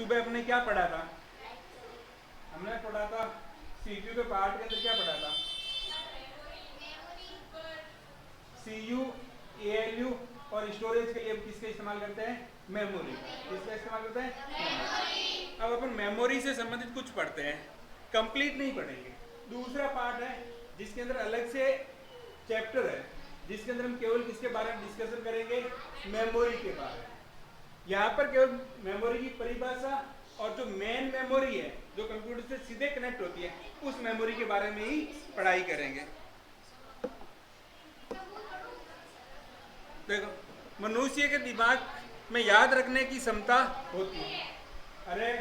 सुबह अपने क्या पढ़ा था? हमने पढ़ा था CPU के पार्ट के अंदर क्या पढ़ा था? CU, ALU और स्टोरेज के लिए किसका इस्तेमाल करते हैं? मेमोरी। किसका इस्तेमाल करते हैं? अब अपन मेमोरी से संबंधित कुछ पढ़ते हैं, कंप्लीट नहीं पढ़ेंगे। दूसरा पार्ट है जिसके अंदर अलग से चैप्टर है, जिसके अंदर हम केवल किसके बारे में डिस्कशन करेंगे? मेमोरी के बारे में। यहाँ पर केवल मेमोरी की परिभाषा और जो मेन मेमोरी है जो कंप्यूटर से सीधे कनेक्ट होती है उस मेमोरी के बारे में ही पढ़ाई करेंगे। देखो, मनुष्य के दिमाग में याद रखने की क्षमता होती है। अरे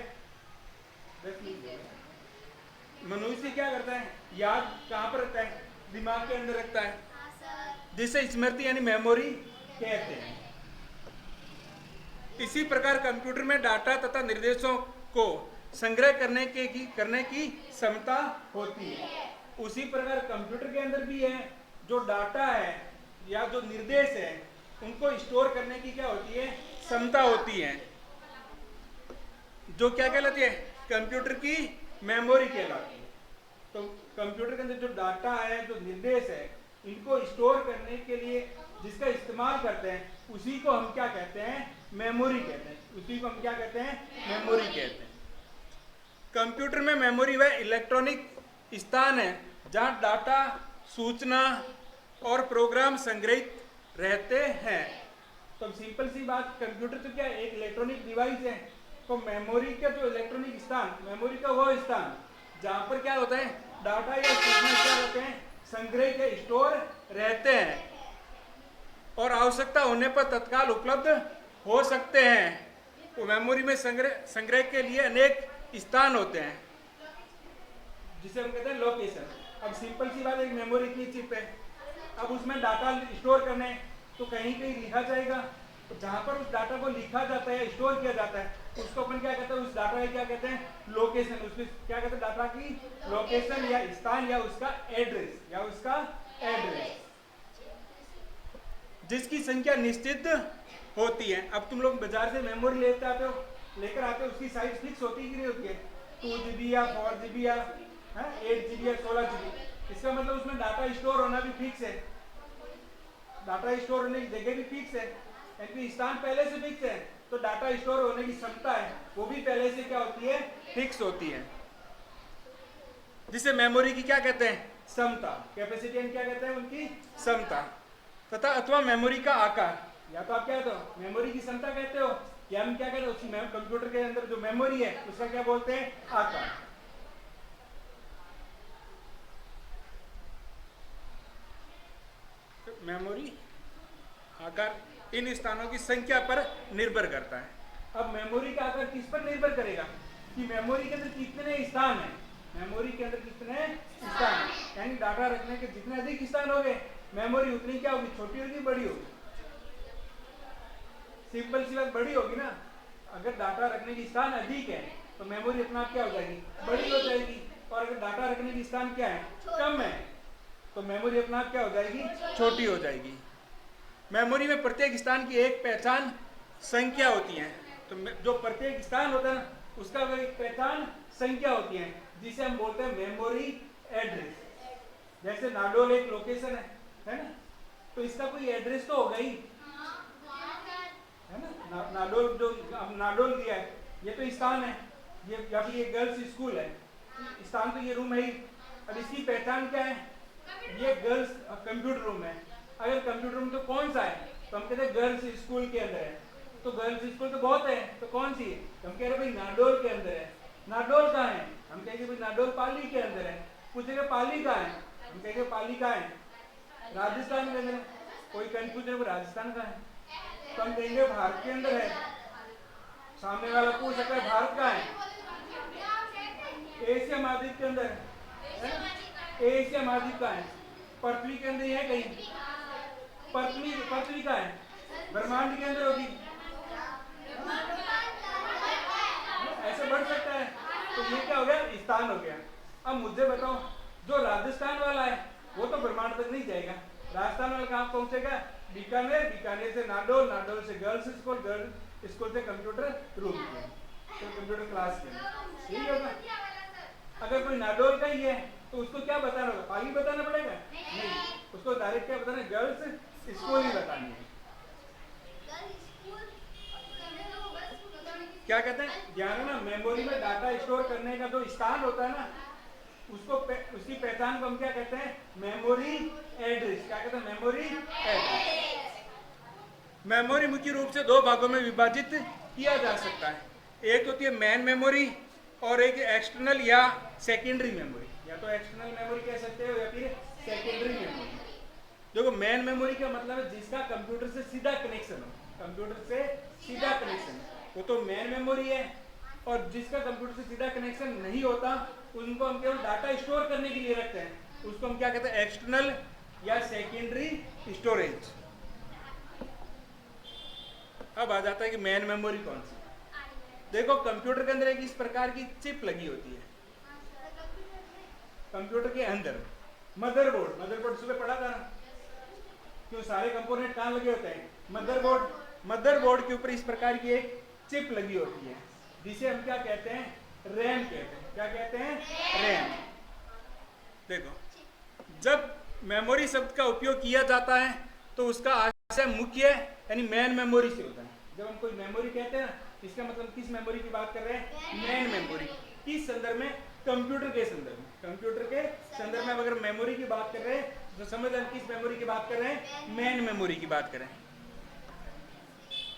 मनुष्य क्या करता है? याद कहाँ पर रखता है? दिमाग के अंदर रखता है, जिसे स्मृति यानी मेमोरी कहते हैं। इसी प्रकार कंप्यूटर में डाटा तथा निर्देशों को संग्रह करने की क्षमता होती है। उसी प्रकार कंप्यूटर के अंदर भी है, जो डाटा है या जो निर्देश है उनको स्टोर करने की क्या होती है? क्षमता होती है, जो क्या कहलाती है? कंप्यूटर की मेमोरी कहलाती है। तो कंप्यूटर के अंदर जो डाटा है, जो निर्देश है, इनको स्टोर करने के लिए जिसका इस्तेमाल करते हैं उसी को हम क्या कहते हैं? मेमोरी कहते हैं। उसी को हम क्या कहते हैं? मेमोरी कहते हैं। कंप्यूटर में मेमोरी वह इलेक्ट्रॉनिक स्थान है जहां डाटा, सूचना और प्रोग्राम संग्रहित रहते हैं। तो सिंपल सी बात, कंप्यूटर तो क्या है? एक इलेक्ट्रॉनिक डिवाइस है। तो मेमोरी का जो इलेक्ट्रॉनिक स्थान, मेमोरी का वो स्थान जहां पर क्या होता है? डाटा या सूचना क्या होते हैं? संग्रहित या स्टोर रहते हैं और आवश्यकता होने पर तत्काल उपलब्ध हो सकते हैं। तो मेमोरी में संग्रह के लिए अनेक स्थान होते हैं जिसे हम कहते हैं लोकेशन। अब सिंपल सी बात, एक मेमोरी की चिप है, अब उसमें डाटा स्टोर करने तो कहीं कहीं लिखा जाएगा। तो जहां पर उस डाटा को लिखा जाता है, स्टोर किया जाता है, उसको अपन क्या कहते हैं? उस डाटा क्या कहते हैं? लोकेशन। उसमें क्या कहते हैं? डाटा की लोकेशन या स्थान या उसका एड्रेस जिसकी संख्या निश्चित होती है। अब तुम लोग बाजार से मेमोरी लेकर आते हो, उसकी साइज फिक्स होती है कि नहीं होती है? 2 GB या 4 GB या 8 GB या 16 GB। इसका मतलब उसमें डाटा स्टोर होना भी फिक्स है, डाटा स्टोर होने की जगह भी फिक्स है, यानी स्थान पहले से फिक्स है। तो डाटा स्टोर होने की क्षमता है वो भी पहले से क्या होती है? फिक्स होती है, जिसे मेमोरी की क्या कहते हैं? क्षमता। कैपेसिटी क्या कहते हैं? उनकी क्षमता। तथा अथवा मेमोरी का आकार, या तो आप क्या कहते हो? मेमोरी की क्षमता कहते हो, या हम क्या कहते हैं? उसी कंप्यूटर के अंदर जो मेमोरी है उसका क्या बोलते हैं? आकार। तो मेमोरी आकार इन स्थानों की संख्या पर निर्भर करता है। अब मेमोरी का आकार किस पर निर्भर करेगा? कि मेमोरी के अंदर कितने स्थान है, मेमोरी के अंदर कितने स्थान है, यानी डाटा रखने के जितने अधिक स्थान होंगे मेमोरी उतनी क्या होगी? छोटी होगी, बड़ी होगी? सिंपल सी बात, बड़ी होगी ना। अगर डाटा रखने की स्थान अधिक है तो मेमोरी अपना क्या हो जाएगी? बड़ी हो जाएगी। और अगर डाटा रखने की स्थान क्या है? कम है, तो मेमोरी अपना क्या हो जाएगी? छोटी हो जाएगी। मेमोरी में प्रत्येक स्थान की एक पहचान संख्या होती है। तो जो प्रत्येक स्थान होता है ना उसका एक पहचान संख्या होती है, जिसे हम बोलते हैं मेमोरी एड्रेस। जैसे नाडोल एक लोकेशन है ना, तो इसका कोई एड्रेस तो होगा ही, है ना? नाडोल जो नाडोल दिया है ये तो स्थान है, ये या फिर ये गर्ल्स स्कूल है, स्थान तो ये रूम है ही। अब इसकी पहचान क्या है? ये गर्ल्स कंप्यूटर रूम है। अगर कंप्यूटर रूम तो कौन सा है? तो हम कहते हैं गर्ल्स स्कूल के अंदर है। तो गर्ल्स स्कूल तो बहुत है, तो कौन सी है? तो हम कह रहे भाई नाडोल के अंदर है। नाडोल कहाँ है? हम कहेंगे भाई नाडोल पाली के अंदर है। पूछेंगे पाली कहाँ है? हम कहेंगे पाली कहाँ है? राजस्थान के अंदर। कोई कंफ्यूजन है राजस्थान कहाँ है? तो हम कहेंगे भारत के अंदर है। सामने वाला पूछ सकता है भारत कहाँ है? एशिया महाद्वीप के अंदर है। एशिया महाद्वीप कहाँ है? पृथ्वी के अंदर है कहीं? पृथ्वी कहाँ है? ब्रह्मांड के अंदर होगी। ऐसे बढ़ सकता है। तो ये क्या हो गया? स्थान हो गया। अब मुझे बताओ, जो राजस्थान वाला है वो तो ब्रह्मांड तक नहीं जाएगा। राजस्थान वाला कहाँ पहुंचेगा? बीकानेर, बीकानेर से नाडोल, नाडोल से गर्ल्स स्कूल, गर्ल्स स्कूल से कंप्यूटर रूम। तो कंप्यूटर क्लास के अंदर यही होगा। अगर कोई नाडोल का ही है तो उसको क्या बताना होगा, पाली बताना पड़ेगा? नहीं, उसको डायरेक्ट क्या बताना है, गर्ल्स स्कूल ही बतानी है। क्या कहते हैं, ध्यान ना, मेमोरी में डाटा स्टोर करने का जो स्थान होता है ना, उसको उसकी पहचान को हम क्या कहते हैं, मेमोरी एड्रेस। क्या कहते हैं, मेमोरी एड्रेस। मेमोरी मुख्य रूप से दो भागों में विभाजित किया जा सकता है। एक होती है मेन मेमोरी और एक एक्सटर्नल या सेकेंडरी मेमोरी। या तो एक्सटर्नल मेमोरी कह सकते हो या फिर सेकेंडरी मेमोरी। देखो मेन मेमोरी का मतलब है जिसका कंप्यूटर से सीधा कनेक्शन हो, कंप्यूटर से सीधा कनेक्शन, वो तो मेन मेमोरी है। और जिसका कंप्यूटर से सीधा कनेक्शन नहीं होता उनको हम केवल डाटा स्टोर करने के लिए रखते हैं, उसको हम क्या कहते हैं, एक्सटर्नल या सेकेंडरी स्टोरेज। अब आ जाता है कि मेन मेमोरी कौन सी। देखो कंप्यूटर के अंदर एक इस प्रकार की चिप लगी होती है, कंप्यूटर के अंदर मदरबोर्ड। मदरबोर्ड सुबह पढ़ा था ना, क्यों सारे कंपोनेंट कहाँ लगे होते हैं, मदरबोर्ड। मदरबोर्ड के ऊपर इस प्रकार की एक चिप लगी होती है जिसे हम क्या कहते हैं, रैम कहते हैं। क्या कहते हैं, रैम। देखो जब मेमोरी शब्द का उपयोग किया जाता है तो उसका आशय मुख्य यानी मेन मेमोरी से होता है। जब हम कोई मेमोरी कहते हैं ना, इसका मतलब किस मेमोरी की बात कर रहे हैं, मेन मेमोरी। किस संदर्भ में, कंप्यूटर के संदर्भ में। कंप्यूटर के संदर्भ में अगर मेमोरी की बात कर रहे हैं तो समझ हम किस मेमोरी की बात कर रहे हैं, मेन मेमोरी की बात कर रहे हैं।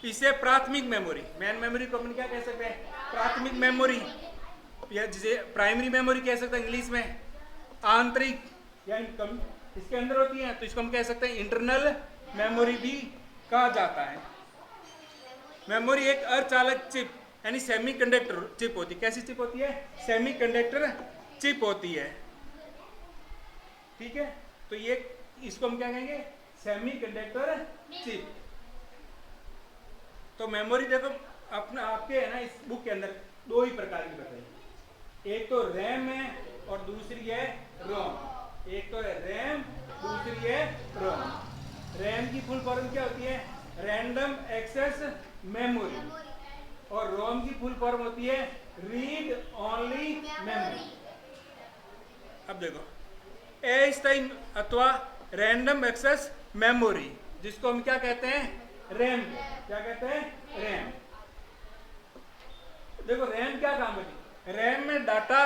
इसे प्राथमिक मेमोरी, मेन मेमोरी को अपन क्या कह सकते हैं, प्राथमिक मेमोरी, या जिसे प्राइमरी मेमोरी कह सकते हैं इंग्लिश में। आंतरिक या इसके अंदर होती है तो इसको हम कह सकते हैं इंटरनल मेमोरी भी कहा जाता है। मेमोरी एक अर्धचालक चिप यानी सेमीकंडक्टर चिप होती है। कैसी चिप होती है, सेमीकंडक्टर चिप होती है। ठीक है, तो ये इसको हम क्या कहेंगे, सेमीकंडक्टर चिप। तो मेमोरी देखो अपना आपके है ना इस बुक के अंदर दो ही प्रकार की बताई, एक तो रैम है और दूसरी है रोम। एक तो है रैम, दूसरी है रोम। रैम की फुल फॉर्म क्या होती है, रैंडम एक्सेस मेमोरी। और रोम की फुल फॉर्म होती है रीड ओनली मेमोरी। अब देखो अस्थायी अथवा रैंडम एक्सेस मेमोरी, जिसको हम क्या कहते हैं, रैम। क्या कहते हैं, रैम। देखो रैम क्या काम है, रैम में डाटा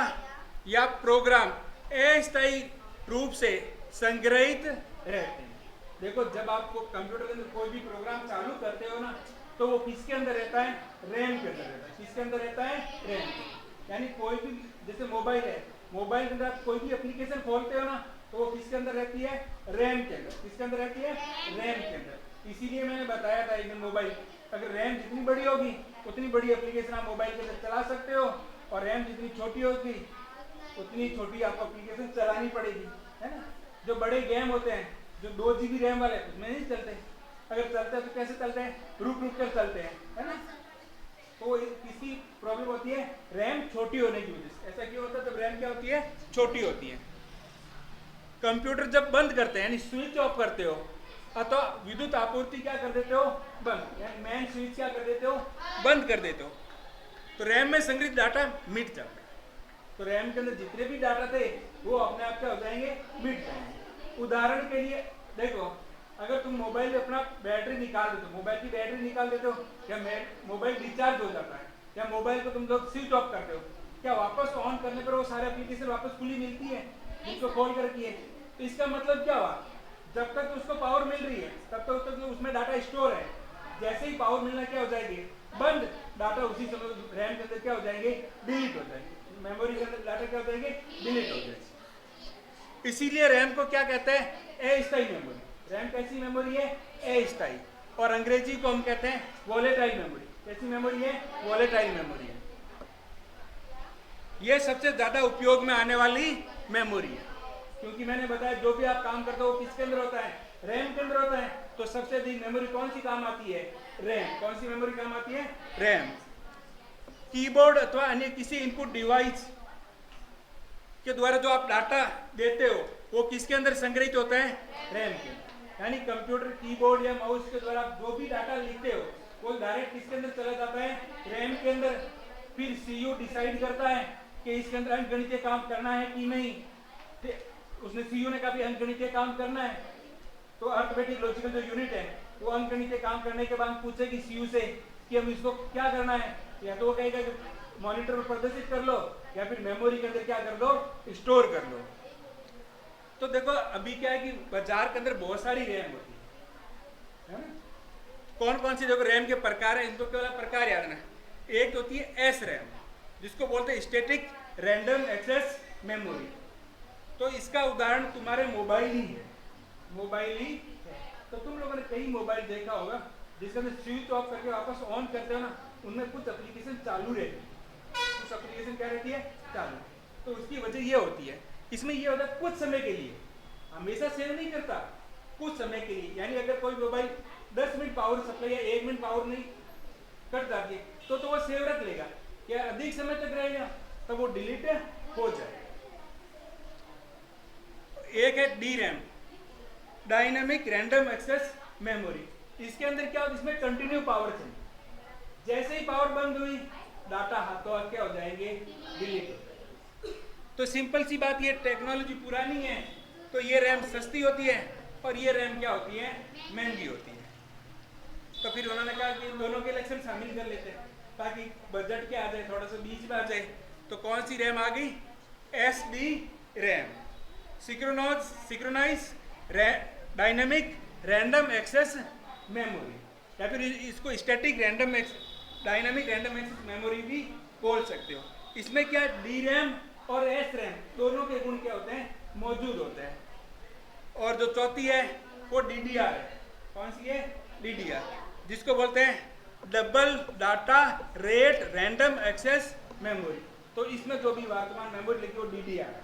या प्रोग्राम अस्थायी रूप से संग्रहित रहते हैं। देखो जब आप कंप्यूटर के अंदर कोई भी प्रोग्राम चालू करते हो ना, तो वो किसके अंदर रहता है, रैम के अंदर रहता है। किसके अंदर रहता है, रैम। यानी कोई भी, जैसे मोबाइल है, मोबाइल के अंदर आप कोई भी एप्लीकेशन खोलते हो ना, तो वो किसके अंदर रहती है, रैम के अंदर। किसके अंदर रहती है, रैम के अंदर। इसीलिए मैंने बताया था एक मोबाइल, अगर रैम जितनी बड़ी होगी उतनी बड़ी एप्लीकेशन आप मोबाइल के अंदर चला सकते हो, और रैम जितनी छोटी होगी उतनी छोटी आपको एप्लीकेशन चलानी पड़ेगी, है ना। जो बड़े गेम होते हैं जो 2 GB रैम वाले उसमें नहीं चलते, अगर चलते हैं तो कैसे चलते हैं, रुक रुक कर चलते हैं, है ना। तो किसी प्रॉब्लम होती है रैम छोटी होने की वजह से। ऐसा क्यों होता है, जब रैम क्या होती है, छोटी होती है। कंप्यूटर जब बंद करते हैं यानी स्विच ऑफ करते हो, अथवा विद्युत आपूर्ति क्या कर देते हो, बंद, यानी मेन स्विच क्या कर देते हो, बंद कर देते हो, तो रैम में संग्रहित डाटा मिट जाता है। तो रैम के अंदर जितने भी डाटा थे वो अपने आप क्या हो जाएंगे, मिट जाएंगे। उदाहरण के लिए देखो, अगर तुम मोबाइल में अपना बैटरी निकाल देते हो, मोबाइल की बैटरी निकाल देते हो, या मोबाइल डिस्चार्ज हो जाता है, या मोबाइल को तुम लोग स्विच ऑफ करते हो, क्या वापस ऑन करने पर वो सारे एप्लीकेशन वापस खुली मिलती है, जिसको खोल कर रखी है। तो इसका मतलब क्या हुआ, जब तक उसको पावर मिल रही है तब तक उसमें डाटा स्टोर है। जैसे ही पावर मिलना क्या हो जाएगी, बंद, डाटा उसी समय रैम के अंदर क्या हो जाएंगे, डिलीट हो जाएंगे। मेमोरी के अंदर डाटा क्या हो जाएंगे, डिलीट हो जाएंगे। इसीलिए रैम को क्या कहते हैं, अस्थायी मेमोरी। रैम कैसी मेमोरी है, अस्थायी। और अंग्रेजी को हम कहते हैं वॉलेटाइल मेमोरी। कैसी मेमोरी है, वॉलेटाइल मेमोरी है। यह सबसे ज्यादा उपयोग में आने वाली मेमोरी है, क्योंकि मैंने बताया जो भी आप काम करते हो वो किसके अंदर होता है, रैम के अंदर होता है। तो सबसे अधिक मेमोरी कौन सी काम आती है, रैम। कौन सी मेमोरी काम आती है, रैम। कीबोर्ड अथवा अन्य किसी इनपुट डिवाइस के द्वारा जो आप डाटा देते हो वो किसके अंदर संग्रहित होता है, रैम के। यानी कंप्यूटर कीबोर्ड या माउस के द्वारा जो भी डाटा लिखते हो वो डायरेक्ट किसके अंदर चला जाता है, रैम के अंदर। फिर सीयू डिसाइड करता है कि इसके अंदर अंकगणितीय काम करना है कि नहीं। उसने सीयू ने कहा भी अंकगणितीय काम करना है, तो अर्थमेटिक लॉजिकल जो यूनिट है वो अंकगणितीय काम करने के बाद पूछेगी सीयू से कि हम इसको क्या करना है। या तो वो कहेगा कि मॉनिटर पर प्रदर्शित कर लो, या फिर मेमोरी के अंदर क्या कर दो, स्टोर कर लो। तो देखो अभी क्या है कि बाजार के अंदर बहुत सारी रैम होती है ना। कौन कौन सी देखो रैम के प्रकार है, इनको केवल प्रकार याद रखना। एक होती है एस रैम, जिसको बोलते हैं स्टैटिक रैंडम एक्सेस मेमोरी। तो इसका उदाहरण तुम्हारे मोबाइल ही है, मोबाइल ही है। तो तुम लोगों ने कई मोबाइल देखा होगा जिसके अंदर स्विच ऑफ करके वापस ऑन करते हो ना, उनमें कुछ एप्लीकेशन चालू रहती है, कुछ एप्लीकेशन क्या रहती है, चालू। तो उसकी वजह ये होती है, इसमें ये होता है कुछ समय के लिए, हमेशा सेव नहीं करता, कुछ समय के लिए। यानी अगर कोई मोबाइल 10 मिनट पावर सप्लाई या 1 मिनट पावर नहीं कट जाती है तो वो सेव रख लेगा, या अधिक समय तक रहेगा तो वो डिलीट हो जाएगा। एक है D RAM, dynamic random access memory. इसके अंदर क्या होता है, इसमें कंटिन्यू पावर चाहिए, जैसे ही पावर बंद हुई डाटा हाथों हाथ क्या हो जाएंगे, डिलीट हो जाएंगे। तो सिंपल सी बात, ये टेक्नोलॉजी पुरानी है तो ये रैम सस्ती होती है और ये रैम क्या होती है, महंगी होती है। तो फिर उन्होंने कहा कि दोनों के इलेक्शन शामिल कर लेते हैं ताकि बजट क्या आ जाए, थोड़ा सा बीच में आ जाए। तो कौन सी रैम आ गई, S D RAM, synchronize dynamic random access memory, या फिर इसको static dynamic random access memory भी बोल सकते हो। इसमें क्या डी रैम और एस रैम दोनों के गुण क्या होते हैं, मौजूद होते हैं। और जो चौथी है वो डीडीआर है। कौन सी है, डीडीआर, जिसको बोलते हैं double data rate random access memory. तो इसमें जो भी वर्तमान मेमोरी लिखी वो डीडीआर है।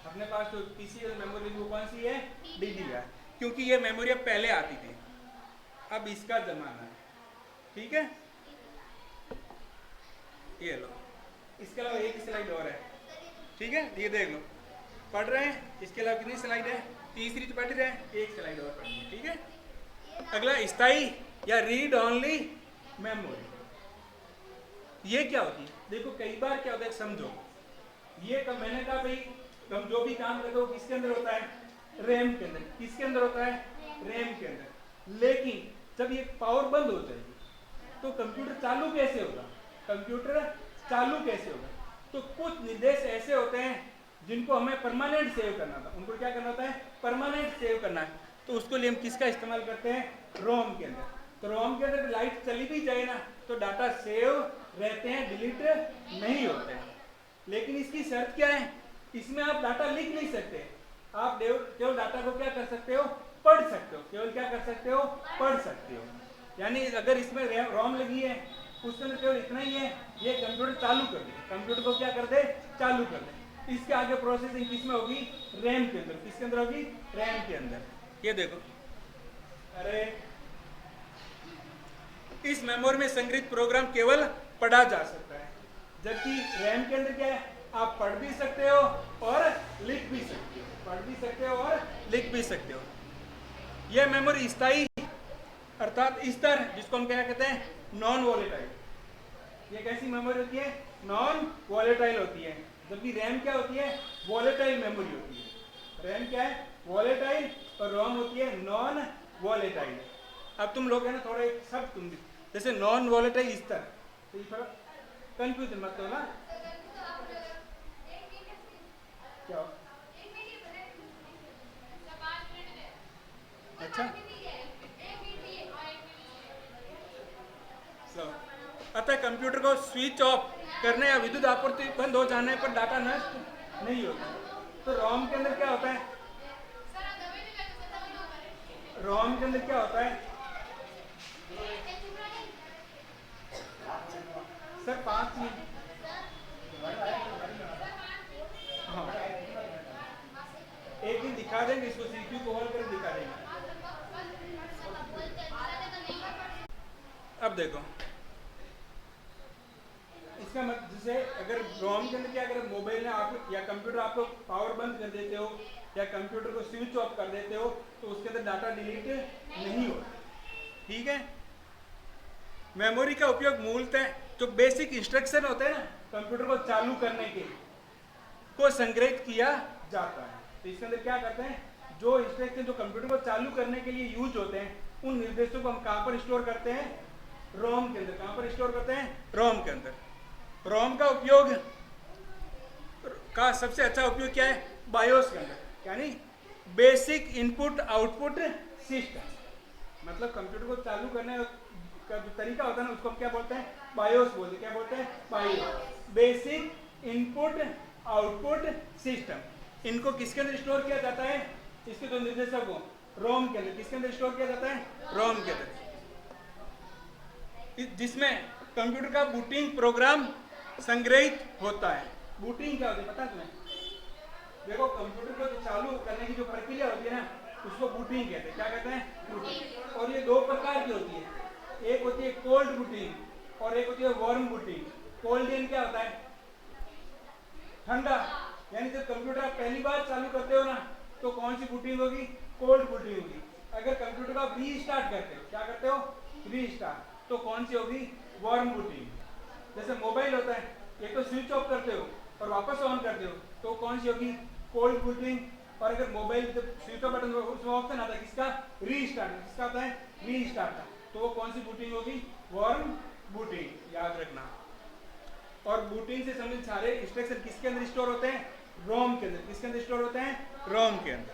अपने पास जो पीसी मेमोरी लिखी वो कौन सी है, डीडीआर, क्योंकि ये मेमोरी अब पहले आती थी, अब इसका जमाना है। ठीक है, ये लो, इसके अलावा एक स्लाइड और है। ठीक है, ये देख लो, पढ़ रहे हैं। इसके अलावा कितनी स्लाइड है, तीसरी तो पढ़ रहे हैं, एक स्लाइड और पढ़नी है। ठीक है, अगला स्थायी या रीड ओनली मेमोरी। ये क्या होती है, देखो कई बार क्या होता है, समझो ये मैंने कहा भाई हम जो भी काम करते हो किसके अंदर होता है, रैम के अंदर। किसके अंदर होता है, रैम के अंदर। लेकिन जब ये पावर बंद हो जाएगी तो कंप्यूटर चालू कैसे होगा, कंप्यूटर चालू कैसे होगा। तो कुछ निर्देश ऐसे होते हैं जिनको हमें परमानेंट सेव करना था, उनको क्या करना होता है, परमानेंट सेव करना है। तो उसको लिए हम किसका इस्तेमाल करते हैं, रोम के अंदर। तो रोम के अंदर लाइट चली भी जाए ना तो डाटा सेव रहते हैं, डिलीट नहीं होते हैं। लेकिन इसकी शर्त क्या है, इसमें आप डाटा लिख नहीं सकते, आप केवल डाटा को क्या कर सकते हो, पढ़ सकते हो। केवल क्या कर सकते हो, पढ़ सकते हो। यानी अगर इसमें रोम लगी है उसके अंदर केवल इतना ही है, ये कंप्यूटर चालू कर दे, कंप्यूटर को क्या कर दे, चालू कर दे। इसके आगे प्रोसेसिंग किसमें होगी, रैम के अंदर। किसके अंदर होगी, रैम के अंदर। ये देखो, अरे इस मेमोरी में संग्रहित प्रोग्राम केवल पढ़ा जा सकता है, जबकि रैम के अंदर क्या है, आप पढ़ भी सकते हो और लिख भी सकते हो, पढ़ भी सकते हो और लिख भी सकते हो। यह मेमोरी स्थायी अर्थात स्तर, जिसको हम क्या कहते हैं, नॉन वॉलेटाइल। ये कैसी मेमोरी होती है, नॉन वॉलेटाइल होती है। जबकि रैम क्या होती है, वॉलेटाइल मेमोरी होती है। रैम क्या है, वॉलेटाइल, और रोम होती है नॉन वॉलेटाइल। अब तुम लोग है ना थोड़ा एक शब्द तुम जैसे नॉन वॉलेटाइल स्तर, तो ये थोड़ा कंफ्यूजन मत हो ना। क्या, अच्छा, अतः कंप्यूटर को स्विच ऑफ करने या विद्युत आपूर्ति बंद हो जाने पर डाटा नष्ट नहीं होता। तो रोम के अंदर क्या होता है, रोम के अंदर क्या होता है सर, 5 मिनट, हाँ एक दिन दिखा देंगे इसको, सीपीयू को ऑन कर दिखा देंगे। अब देखो इसका मतलब, जैसे अगर रोम के अंदर क्या, अगर मोबाइल में आप या कंप्यूटर आपको पावर बंद कर देते हो या कंप्यूटर को स्विच ऑफ कर देते हो तो उसके अंदर डाटा डिलीट नहीं होता। ठीक है, मेमोरी का उपयोग मूलतः जो बेसिक इंस्ट्रक्शन होते हैं ना कंप्यूटर को चालू करने के को संग्रहित किया जाता है। तो इसके अंदर क्या करते हैं, जो इंस्ट्रक्शन जो कंप्यूटर को चालू करने के लिए यूज होते हैं उन निर्देशों को हम कहाँ पर स्टोर करते हैं, रोम के अंदर। कहाँ पर स्टोर करते हैं, रोम के अंदर। रोम का उपयोग का सबसे अच्छा उपयोग क्या है, बायोस के अंदर, यानी बेसिक इनपुट आउटपुट सिस्टम। मतलब कंप्यूटर को चालू करने का जो तरीका होता है ना उसको हम क्या बोलते हैं, बायोस बोलते हैं। क्या बोलते हैं, BIOS, basic input output system. इनको किसके अंदर स्टोर किया जाता है, इसके जो निर्देशक को रोम के अंदर। किसके अंदर स्टोर किया जाता है, रोम के अंदर, जिसमें कंप्यूटर का बूटिंग प्रोग्राम संग्रहित होता है। बूटिंग क्या होती है पता है तुम्हें, देखो कंप्यूटर को चालू करने की जो प्रक्रिया होती है ना उसको बूटिंग कहते हैं। क्या कहते हैं, बूटिंग। और ये दो प्रकार की होती है, एक होती है कोल्ड बूटिंग और एक होती है वार्म बूटिंग। कोल्ड यानी क्या होता है, ठंडा, यानी जब कंप्यूटर आप पहली बार चालू करते हो ना तो कौन सी बूटिंग होगी, कोल्ड बूटिंग होगी। अगर कंप्यूटर का रीस्टार्ट करते हो, क्या करते हो, रीस्टार्ट, तो कौन सी होगी, वार्म बूटिंग। जैसे मोबाइल होता है, एक तो स्विच ऑफ करते हो और वापस ऑन करते हो तो कौन सी होगी, कोल्ड बूटिंग। और अगर मोबाइल जब स्विच ऑफ बटन उसमें ऑप्शन आता है किसका, रीस्टार्ट, किसका आता है, रीस्टार्ट का, तो वो कौन सी बूटिंग होगी, वार्म बूटिंग, याद रखना। और बूटिंग से संबंधित सारे इंस्ट्रक्शन किसके अंदर स्टोर होते हैं, रोम के अंदर। किसके अंदर स्टोर होते हैं, रोम के अंदर।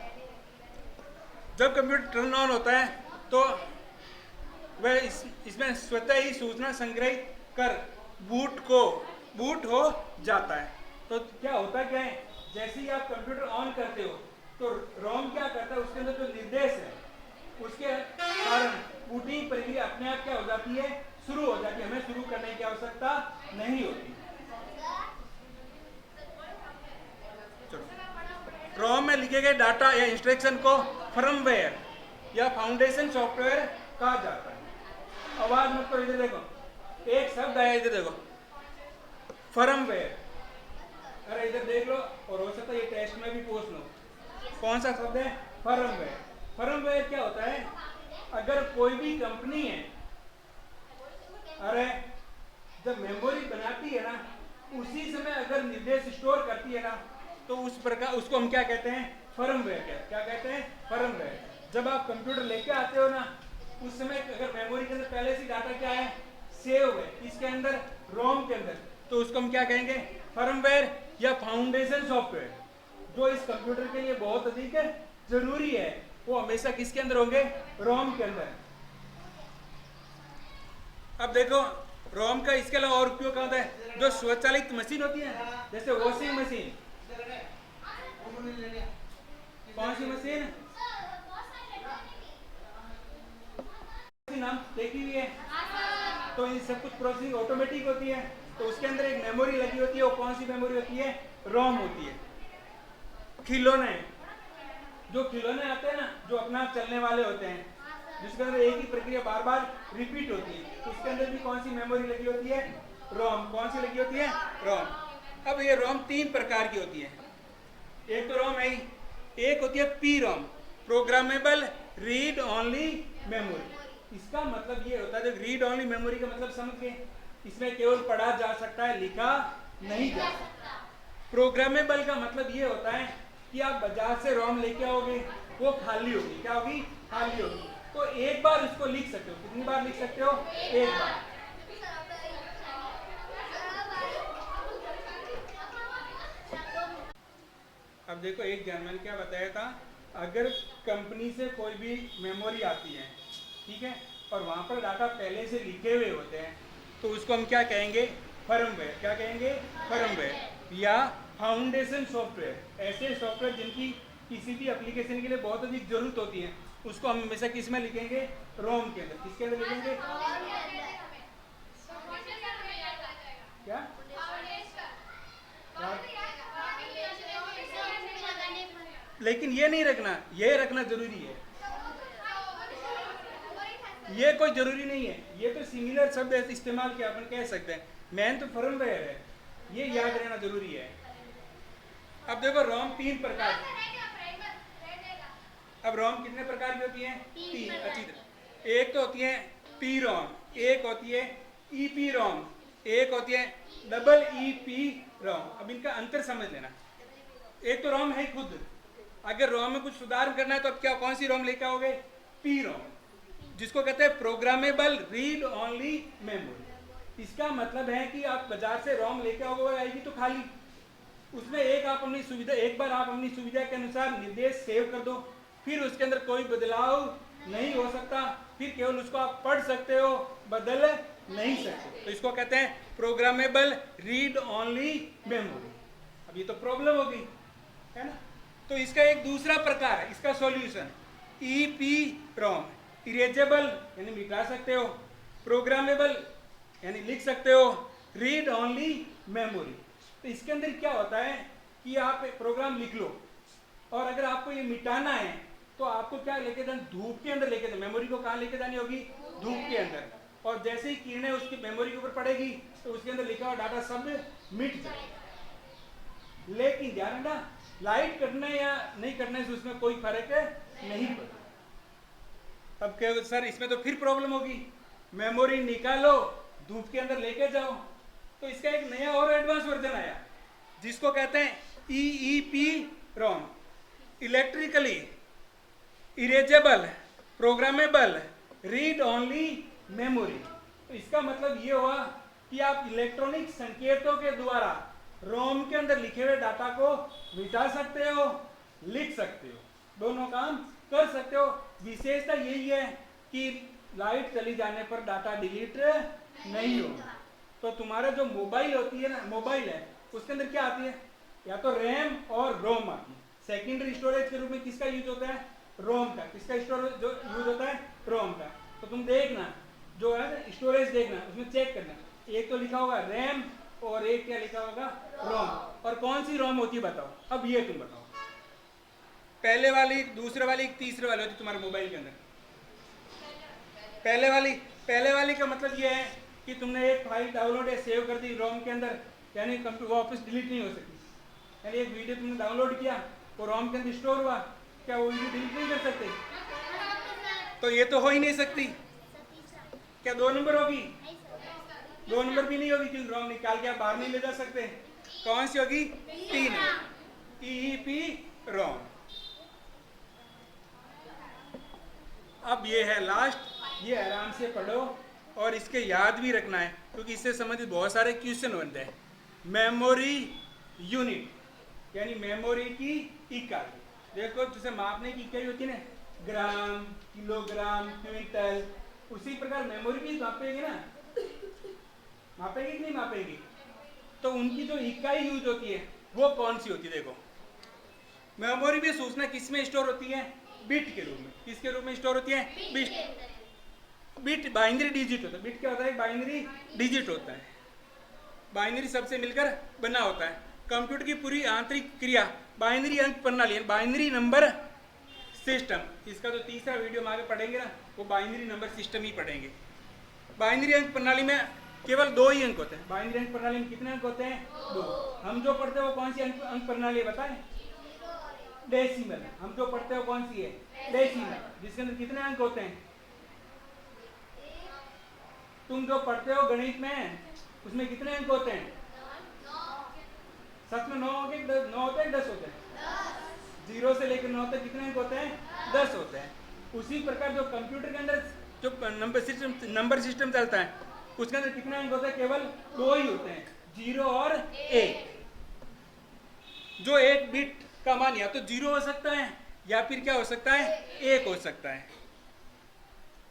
जब कंप्यूटर टर्न ऑन होता है तो वह इसमें स्वतः ही सूचना संग्रहित कर बूट हो जाता है। तो क्या होता क्या है, जैसे ही आप कंप्यूटर ऑन करते हो तो रोम क्या करता है, उसके अंदर जो निर्देश है उसके कारण बूटिंग प्रक्रिया अपने आप क्या हो जाती है, शुरू हो जाती है। हमें शुरू करने की आवश्यकता नहीं होती। रोम में लिखे गए डाटा या इंस्ट्रक्शन को फर्मवेयर या फाउंडेशन सॉफ्टवेयर कहा जाता है। आवाज मत करो, इधर देखो, एक शब्द आया, इधर देखो, फर्मवेयर। अरे इधर देख लो, और हो सकता है ये टेस्ट में भी पूछ लो, कौन सा शब्द है, फर्मवेयर। फर्मवेयर क्या होता है, अगर कोई भी कंपनी है, अरे जब मेमोरी बनाती है ना उसी समय अगर निर्देश स्टोर करती है ना तो उस प्रकार उसको हम क्या कहते हैं, फर्मवेयर। क्या कहते हैं, फर्मवेयर। जब आप कंप्यूटर लेके आते हो ना उस समय अगर मेमोरी के अंदर पहले से डाटा क्या है, सेव है, इसके अंदर, रोम के अंदर, तो उसको हम क्या कहेंगे, फर्मवेयर या फाउंडेशन सॉफ्टवेयर। जो इस कंप्यूटर के लिए बहुत अधिक जरूरी है वो हमेशा किसके अंदर होंगे, रोम के अंदर। अब देखो रोम का इसके अलावा और उपयोग होता है, जो स्वचालित मशीन होती है, जैसे वॉशिंग मशीन। कौन सी मशीन, नाम देखी हुई है, तो ये सब कुछ प्रोसेसिंग ऑटोमेटिक होती है, तो उसके अंदर एक मेमोरी लगी होती है। वो कौन सी मेमोरी होती है, रोम होती है। खिलौने, जो खिलौने आते हैं ना जो अपना चलने वाले होते हैं, जिसके अंदर एक ही प्रक्रिया बार बार रिपीट होती है, तो उसके अंदर भी कौन सी मेमोरी लगी होती है, रोम। कौन सी लगी होती है, रोम। अब ये रोम तीन प्रकार की होती है। एक तो रोम है, एक होती है P ROM, programmable read only memory. इसका मतलब ये होता है, जब रीड ओनली मेमोरी का मतलब समझ के, इसमें केवल पढ़ा जा सकता है, लिखा नहीं जा सकता। प्रोग्रामेबल का मतलब ये होता है कि आप बाजार से रोम लेके आओगे, वो खाली होगी। क्या होगी, खाली होगी। तो एक बार उसको लिख सकते हो। कितनी बार लिख सकते हो, एक बार। अब देखो एक जर्मन क्या बताया था, अगर कंपनी से कोई भी मेमोरी आती है, ठीक है, और वहां पर डाटा पहले से लिखे हुए होते हैं तो उसको हम क्या कहेंगे, फर्मवेयर। क्या कहेंगे, फर्मवेयर या फाउंडेशन सॉफ्टवेयर। ऐसे सॉफ्टवेयर जिनकी किसी भी एप्लीकेशन के लिए बहुत अधिक जरूरत होती है उसको हम हमेशा किस में लिखेंगे, रोम के अंदर। किसके अंदर लिखेंगे, क्या, लेकिन ये नहीं रखना, ये रखना जरूरी है। ये कोई जरूरी नहीं है, ये तो सिमिलर शब्द इस्तेमाल किया अपन कह सकते हैं, मेन तो फर्मवेयर है, ये याद रहना जरूरी है। अब देखो रोम तीन प्रकार, अब रोम कितने प्रकार की होती है, तीन। अच्छी तरह, एक तो होती है पी रोम, एक होती है ईपी रोम, एक होती है डबल ईपी रोम। अब इनका अंतर समझ लेना। एक तो रोम है खुद, अगर रोम में कुछ सुधार करना है तो अब क्या, कौन सी रोम लेकर आओगे? पी रोम, जिसको कहते हैं प्रोग्रामेबल रीड ओनली मेमोरी। इसका मतलब है कि आप बाजार से रोम लेके आओगे, आएगी तो खाली, उसमें एक बार आप अपनी सुविधा के अनुसार निर्देश सेव कर दो, फिर उसके अंदर कोई बदलाव नहीं हो सकता, फिर केवल उसको आप पढ़ सकते हो, बदल नहीं सकते। तो इसको कहते हैं प्रोग्रामेबल रीड ओनली मेमोरी। अब ये तो प्रॉब्लम होगी, है ना। तो इसका एक दूसरा प्रकार है, इसका सॉल्यूशन ईपी रोम, इरेजेबल यानी मिटा सकते हो, प्रोग्रामेबल यानी लिख सकते हो, रीड ओनली मेमोरी। तो इसके अंदर क्या होता है कि आप एक प्रोग्राम लिख लो और अगर आपको ये मिटाना है तो आपको क्या लेके जाना, धूप के अंदर लेके जाना। मेमोरी को कहाँ लेके जानी होगी? धूप के अंदर। और जैसे ही किरणें उसकी मेमोरी के ऊपर पड़ेगी तो उसके अंदर लिखा हुआ डाटा सब मिट जाएगा। लेकिन ध्यान रखना, लाइट कटने या नहीं कटने से उसमें कोई फर्क नहीं पड़ता। अब क्या सर, इसमें तो फिर प्रॉब्लम होगी, मेमोरी निकालो धूप के अंदर लेके जाओ। तो इसका एक नया और एडवांस वर्जन आया जिसको कहते हैं EEPROM, electrically erasable programmable read only memory. तो इसका मतलब ये हुआ कि आप इलेक्ट्रॉनिक संकेतों के द्वारा रोम के अंदर लिखे हुए डाटा को मिटा सकते हो, लिख सकते हो, दोनों काम कर सकते हो। विशेषता यही है कि लाइट चली जाने पर डाटा डिलीट नहीं होगा। तो तुम्हारा जो मोबाइल होती है ना, मोबाइल है, उसके अंदर क्या आती है? या तो रैम और रोम आती है। सेकेंडरी स्टोरेज के रूप में किसका यूज होता है? रोम का। किसका स्टोरेज जो यूज होता है? रोम का। तो तुम देखना, जो है स्टोरेज देखना, उसमें चेक करना, एक तो लिखा होगा रैम और एक क्या लिखा होगा? रोम। और कौन सी रोम होती है बताओ? अब ये तुम बताओ, पहले वाली, दूसरे वाली, तीसरे वाली होती है तुम्हारे मोबाइल के अंदर? पहले वाली का मतलब ये है कि तुमने एक फाइल डाउनलोड या सेव कर दी रोम के अंदर, यानी कंप्यूटर वापस डिलीट नहीं हो सकती। यानी एक वीडियो तुमने डाउनलोड किया, वो रोम के अंदर स्टोर हुआ, क्या वो वीडियो डिलीट नहीं कर सकते? तो ये तो हो ही नहीं सकती। क्या 2 नंबर होगी? 2 नंबर भी नहीं होगी, क्योंकि रोम निकाल के आप बाहर नहीं ले जा सकते। कौन सी होगी? 3 नंबर, ईईपी रोम। अब ये है लास्ट, ये आराम से पढ़ो और इसके याद भी रखना है, क्योंकि इससे संबंधित बहुत सारे क्वेश्चन बनते हैं। मेमोरी यूनिट यानी मेमोरी की इकाई। देखो, जैसे मापने की इकाई होती है ना, ग्राम, किलोग्राम, क्विंटल, उसी प्रकार मेमोरी भी मापेगी ना, मापेगी कि नहीं मापेगी? तो उनकी जो इकाई यूज होती है वो कौन सी होती है? देखो, मेमोरी भी सूचना किस में स्टोर होती है? बिट के रूप में। किसके रूप में स्टोर होती है? बिट। बिट बाइनरी डिजिट होता है। बिट क्या होता है? बाइनरी डिजिट होता है, बाइनरी सबसे मिलकर बना होता है। कंप्यूटर की पूरी आंतरिक क्रिया बाइनरी अंक प्रणाली, बाइनरी नंबर सिस्टम। इसका जो तीसरा वीडियो हम आगे पढ़ेंगे ना, वो बाइनरी नंबर सिस्टम ही पढ़ेंगे। बाइनरी अंक प्रणाली में केवल 2 ही अंक होते हैं। बाइनरी अंक प्रणाली में कितने अंक होते हैं? 2। हम जो पढ़ते हैं वो कौन सी अंक प्रणाली है बताएं? डेसिमल। हम जो पढ़ते हो कौन सी है? डेसिमल, जिसके अंदर कितने अंक होते हैं? तुम जो पढ़ते हो गणित में, उसमें कितने अंक होते हैं? सच में 9 होते हैं, 10 होते हैं? 0 से लेकर 9 तक कितने अंक होते हैं? 10 होते हैं। उसी प्रकार जो कंप्यूटर के अंदर जो नंबर सिस्टम चलता है, उसके अंदर कितने अंक होते हैं? केवल 2 ही होते हैं, 0 और 1। जो एक बिट का मान या तो 0 हो सकता है या फिर क्या हो सकता है? 1 हो सकता है।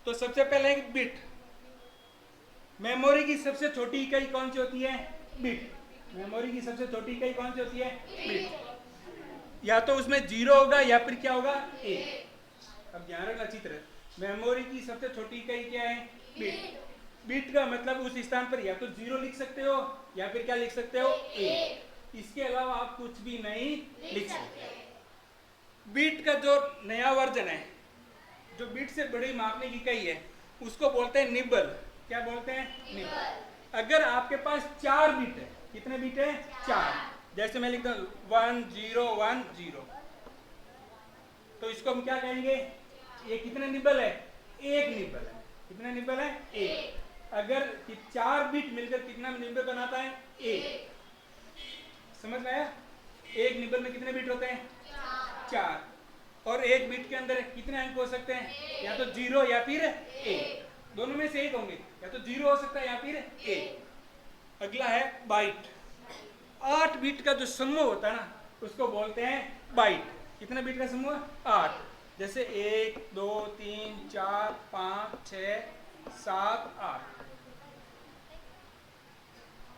तो सबसे पहले एक बिट। मेमोरी की सबसे छोटी इकाई कौन सी होती है? बिट। मेमोरी की सबसे छोटी इकाई कौन सी होती है? बिट। या तो उसमें 0 होगा या फिर क्या होगा? 1। अब ध्यान रखना अच्छी तरह, मेमोरी की सबसे छोटी इकाई क्या है? बिट। बिट का मतलब उस स्थान पर या तो 0 लिख सकते हो या फिर क्या लिख सकते हो? 1। इसके अलावा आप कुछ भी नहीं लिख सकते। बिट का जो नया वर्जन है, जो बिट से बड़ी मापने की इकाई है, उसको बोलते हैं निबल। क्या बोलते हैं? निबल। अगर आपके पास 4 बिट है, कितने बिट है? 4। जैसे मैं लिखता हूँ 1 0 1 0, तो इसको हम क्या कहेंगे? ये कितने निबल है? 1 निबल है। कितने निबल है? 1। अगर 4 बिट मिलकर कितना निबल बनाता है? 1। समझ में आया? एक निबल में कितने बिट होते हैं? 4। और एक बिट के अंदर कितने अंक हो सकते हैं? या तो 0 या फिर 1, दोनों में से एक होंगे। या तो 0 हो सकता है या फिर 1। अगला है बाइट। 8 बिट का जो समूह होता है ना, उसको बोलते हैं बाइट। कितने बिट का समूह? 8। जैसे 1 2 3 4 5 6 7 8।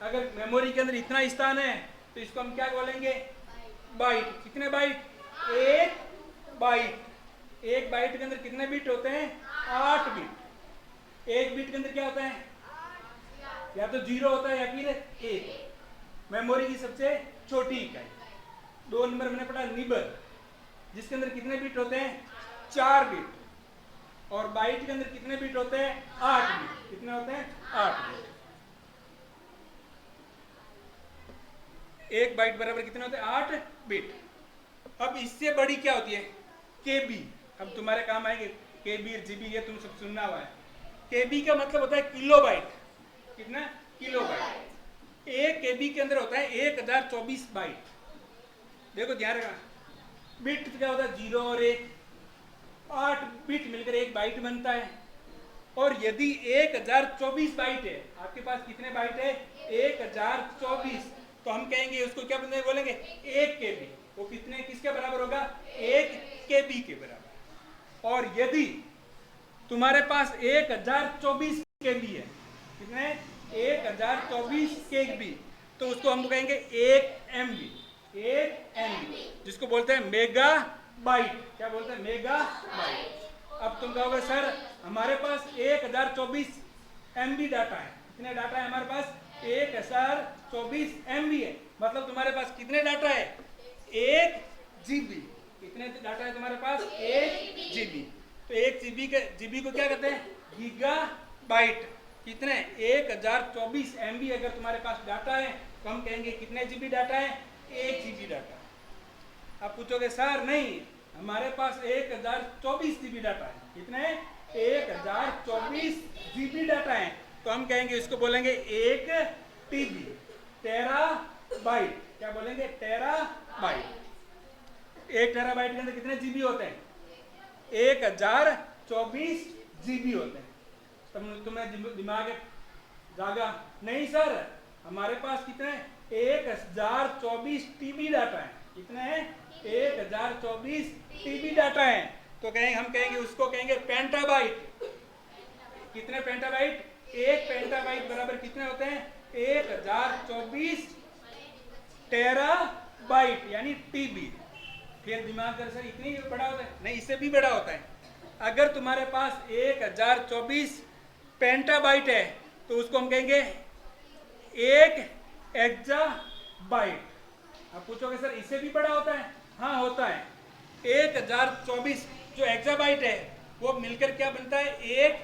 अगर मेमोरी के अंदर इतना स्थान है तो इसको हम क्या बोलेंगे? बाइट। कितने बाइट? 1 बाइट। एक बाइट के अंदर कितने बिट होते हैं? 8 बिट। एक बिट के अंदर क्या होता है? या तो 0 होता है या फिर 1। मेमोरी की सबसे छोटी इकाई। 2 नंबर मैंने पढ़ा निबल, जिसके अंदर कितने बिट होते हैं? 4 बिट। और बाइट के अंदर कितने बिट होते हैं? 8 बिट। कितने होते हैं? 8 बिट। एक बाइट बराबर कितने होते हैं? 8 बिट। अब इससे बड़ी क्या होती है? केबी। अब तुम्हारे काम आएंगे केबी और जीबी, ये तुम सब सुनना हुआ है। केबी का मतलब होता है किलो बाइट। कितना? Kilo byte. एक केबी के अंदर होता है 1024 बाइट। देखो ध्यान रखना, बिट क्या होता है? 0 और 1। 8 बिट मिलकर एक बाइट बनता है। और यदि 1024 बाइट है, आपके पास कितने बाइट है? 1024। तो हम कहेंगे उसको क्या बोलेंगे? 1 केबी। वो कितने किसके बराबर होगा? 1 केबी के बराबर। और यदि तुम्हारे पास 1024 केबी है, कितने? 1024 केबी, तो उसको हम कहेंगे 1 एमबी। 1 एमबी, जिसको बोलते हैं मेगा बाइट। क्या बोलते हैं? Mega bite. अब तुम कहोगे सर हमारे पास 1024 एमबी डाटा है। कितने डाटा है हमारे पास? 1024 एमबी है। मतलब तुम्हारे पास कितने डाटा है? 1 जीबी। कितने डाटा है तुम्हारे पास? 1 जीबी। तो 1 जीबी को क्या कहते हैं? Gigabyte. कितने? 1024 एमबी अगर तुम्हारे पास डाटा है तो हम कहेंगे कितने जीबी डाटा है? 1 जीबी डाटा। आप पूछोगे सर नहीं, हमारे पास 1024 जीबी डाटा है। कितने? 1024 जीबी डाटा है। तो हम कहेंगे, इसको बोलेंगे 1 टीबी, टेरा बाइट। क्या बोलेंगे? टेरा बाइट। 1 टेरा बाइट के अंदर कितने जीबी होते हैं? 1024 जीबी होते हैं। तुम्हें दिमाग जागा? नहीं सर, हमारे पास कितने? 1024 टीबी डाटा है। कितने हैं? 1024 टीबी डाटा है। तो हम कहेंगे उसको कहेंगे पेंटाबाइट। कितने पेंटाबाइट? 1 पेंटाबाइट बराबर कितने होते हैं? 1024 टेराबाइट यानी टीबी। फिर दिमाग कर सर इतनी बड़ा होता है? नहीं, इससे भी बड़ा होता है। अगर तुम्हारे पास 1024 पेंटाबाइट है तो उसको हम कहेंगे 1 एक्साबाइट। आप पूछोगे सर इससे भी बड़ा होता है? हाँ होता है। 1024 जो एक्साबाइट है वो मिलकर क्या बनता है? 1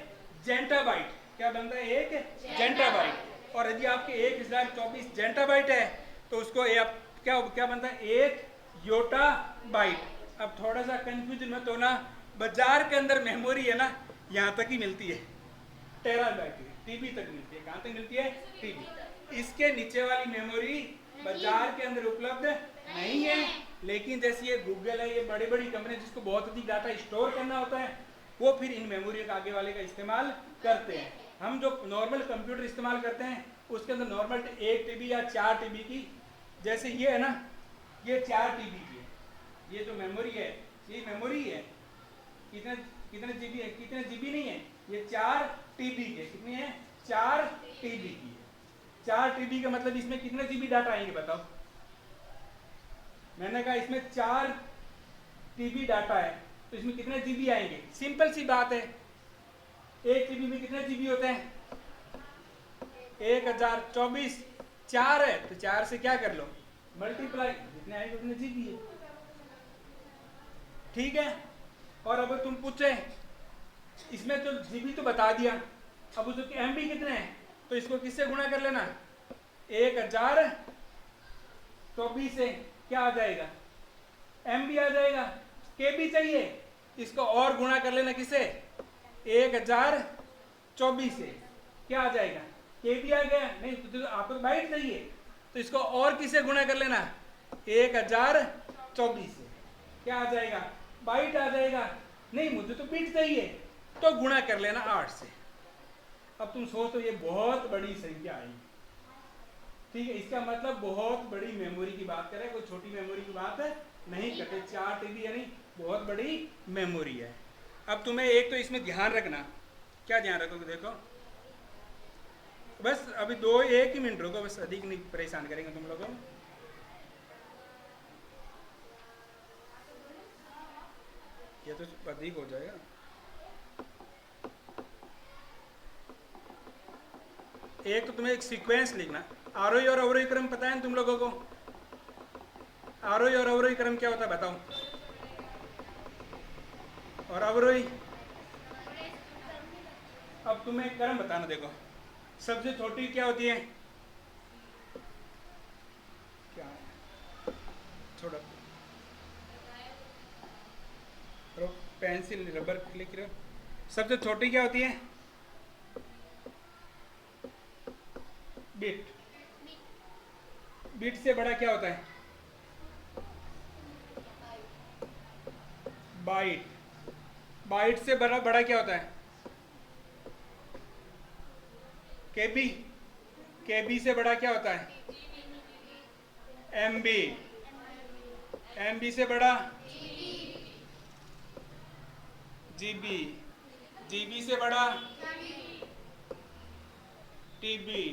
जेंटाबाइट। क्या बनता है? 1 जेंटाबाइट। और यदि आपके 1024 जेंटाबाइट है तो उसको आप क्या बनता है? 1 योटा बाइट। अब थोड़ा सा कंफ्यूजन मत होना, बाजार के अंदर मेमोरी है ना, यहाँ तक ही मिलती है, टेराबाइट, टीबी तक मिलती है। कहाँ तक मिलती है? टीबी। इसके नीचे वाली मेमोरी बाजार के अंदर उपलब्ध नहीं है। लेकिन जैसे ये गूगल है, ये बड़ी बड़ी कंपनी जिसको बहुत अधिक डाटा स्टोर करना होता है, वो फिर इन मेमोरी का आगे वाले का इस्तेमाल करते हैं। हम जो नॉर्मल कंप्यूटर इस्तेमाल करते हैं उसके अंदर नॉर्मल 1 टीबी या 4 टीबी की, जैसे ये है ना, ये 4 टीबी की है। ये जो मेमोरी है ये मेमोरी है। कितने जीबी है? कितने जीबी नहीं है, ये 4 टीबी की है। कितनी है? 4 टीबी की है। 4 टीबी का मतलब इसमें कितने जीबी डाटा आएंगे बताओ? मैंने कहा इसमें 4 टीबी डाटा है तो इसमें कितने जीबी आएंगे? सिंपल सी बात है, 1 टीबी में कितने जीबी होते हैं? 1024। 4 है तो 4 से क्या कर लो? मल्टीप्लाई, जितने आएंगे उतने जीबी है। ठीक है। और अब तुम पूछे इसमें तो जीबी तो बता दिया, अब उसके एमबी कितने हैं तो इसको किससे गुणा कर लेना? 1024 से क्या आ जाएगा? एमबी आ जाएगा। केबी चाहिए, इसको और गुणा कर लेना किसे? 1024 से। क्या आ जाएगा, के भी आ गया, नहीं तो आपको बाइट चाहिए तो इसको और किसे गुणा कर लेना, 1024 से, क्या आ जाएगा, बाइट आ जाएगा। नहीं मुझे तो बिट चाहिए, तो गुणा कर लेना 8 से। अब तुम सोचो ये बहुत बड़ी संख्या आई, ठीक है, इसका मतलब बहुत बड़ी मेमोरी की बात करें, कोई छोटी मेमोरी की बात है नहीं करते। 4 TB यानी बहुत बड़ी मेमोरी है। अब तुम्हें एक तो इसमें ध्यान रखना, क्या ध्यान रखोगे, देखो बस अभी 1 ही मिनट रुको, बस अधिक नहीं परेशान करेंगे तुम लोगों को। ये तो अधिक हो जाएगा। एक तो तुम्हें एक सीक्वेंस लिखना, आरोही और अवरोही क्रम पता है तुम लोगों को, आरोही और अवरोही क्रम क्या होता है बताओ, और अवरोही। अब तुम्हें क्रम बताना, देखो सबसे छोटी क्या होती है, क्या है, छोड़ो पेंसिल रबर लिख रहे हो, सबसे छोटी क्या होती है, बिट। बिट से बड़ा क्या होता है, बाइट। बाइट से बड़ा बड़ा क्या होता है, केबी। केबी से बड़ा क्या होता है, एमबी। एमबी से बड़ा जीबी। जीबी से बड़ा टीबी।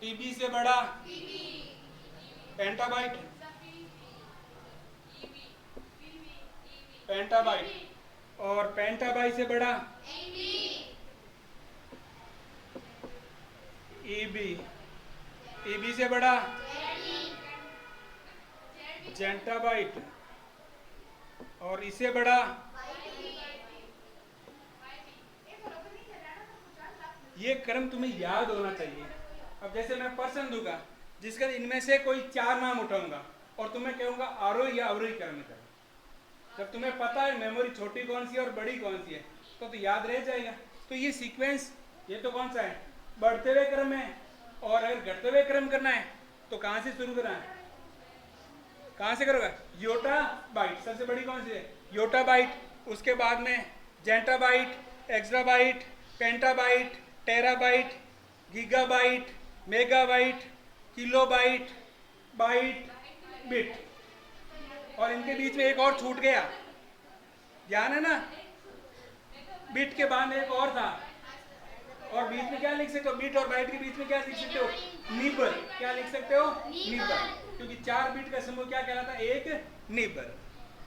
टीबी से बड़ा पेंटाबाइट। पेंटाबाइट। और पेंटाबाइट से बड़ा ईबी। ईबी से बड़ा जेंटाबाइट। और इससे बड़ा ये क्रम तुम्हें याद होना चाहिए। अब जैसे मैं प्रश्न दूंगा जिसका इनमें से कोई 4 नाम उठाऊंगा और तुम्हें कहूंगा आरोही या अवरोही क्रम में करो, जब तुम्हें पता है मेमोरी छोटी कौन सी है और बड़ी कौन सी है तो याद रह जाएगा। तो ये सीक्वेंस, ये तो कौन सा है, बढ़ते हुए क्रम है। और अगर घटते हुए क्रम करना है तो कहां से शुरू करना है, कहां से करोगे, योटा बाइट सबसे बड़ी कौन सी है, योटा बाइट। उसके बाद में zettabyte, exabyte, petabyte, terabyte, gigabyte, megabyte, kilobyte, byte, bit. और इनके बीच में एक और छूट गया, ध्यान है ना, बिट के बाद में एक और था। और बीच में क्या लिख सकते हो, बिट और बाइट के बीच में क्या लिख सकते हो, निबल। क्या लिख सकते हो, निबल, क्योंकि 4 बिट का समूह क्या कहलाता है, एक निबल।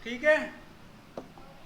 ठीक है।